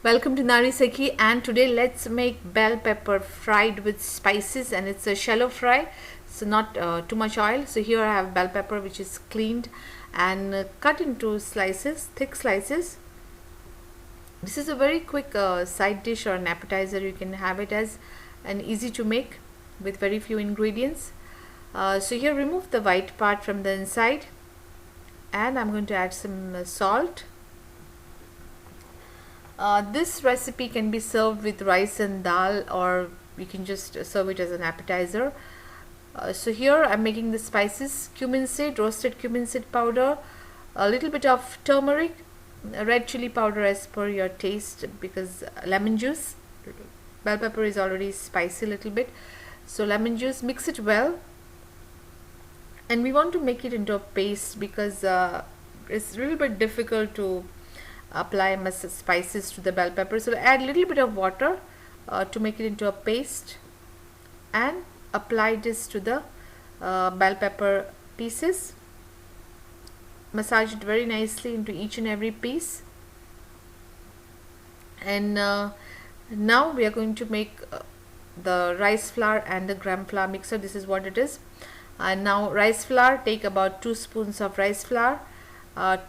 Welcome to Nari Seki, and today let's make bell pepper fried with spices, and it's a shallow fry, so not too much oil. So here I have bell pepper which is cleaned and cut into slices, thick slices. This is a very quick side dish or an appetizer. You can have it as an easy to make with very few ingredients. So here remove the white part from the inside, and I'm going to add some salt. This recipe can be served with rice and dal, or you can just serve it as an appetizer. So here I'm making the spices: cumin seed, roasted cumin seed powder, a little bit of turmeric, red chili powder as per your taste, because lemon juice. Bell pepper is already spicy a little bit, so lemon juice. Mix it well, and we want to make it into a paste because it's a little bit difficult to apply spices to the bell pepper. So add a little bit of water to make it into a paste, and apply this to the bell pepper pieces. Massage it very nicely into each and every piece. And now we are going to make the rice flour and the gram flour mixer. This is what it is. And now rice flour, take about 2 spoons of rice flour,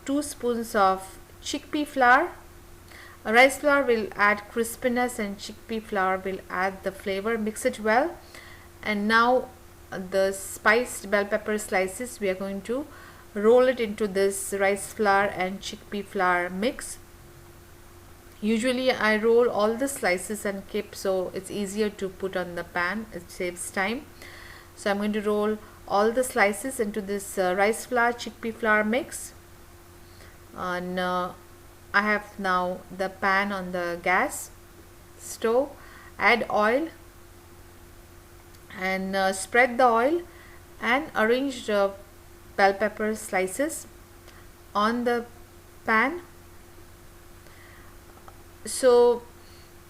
2 spoons of chickpea flour. Rice flour will add crispiness and chickpea flour will add the flavor. Mix it well, and now the spiced bell pepper slices, we are going to roll it into this rice flour and chickpea flour mix. Usually I roll all the slices and keep, so it's easier to put on the pan, it saves time. So I'm going to roll all the slices into this rice flour chickpea flour mix. And I have now the pan on the gas stove. Add oil and spread the oil and arrange the bell pepper slices on the pan. So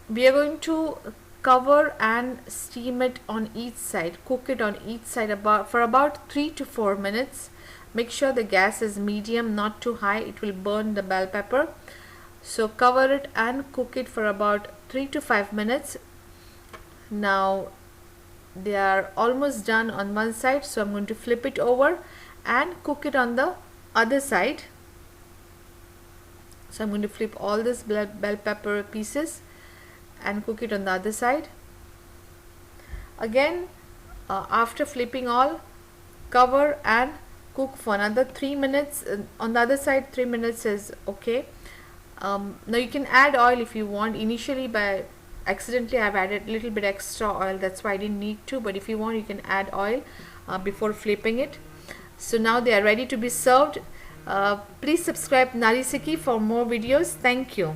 we are going to cover and steam it on each side, cook it on each side for about 3 to 4 minutes. Make sure the gas is medium, not too high, it will burn the bell pepper. So cover it and cook it for about 3 to 5 minutes. Now they are almost done on one side, so I'm going to flip it over and cook it on the other side. So I'm going to flip all this bell pepper pieces and cook it on the other side. Again, after flipping all, cover and cook for another 3 minutes. On the other side, 3 minutes is okay. Now you can add oil if you want. Initially, by accidentally I've added a little bit extra oil, that's why I didn't need to, but if you want you can add oil before flipping it. So now they are ready to be served. Please subscribe Nari Seki for more videos. Thank you.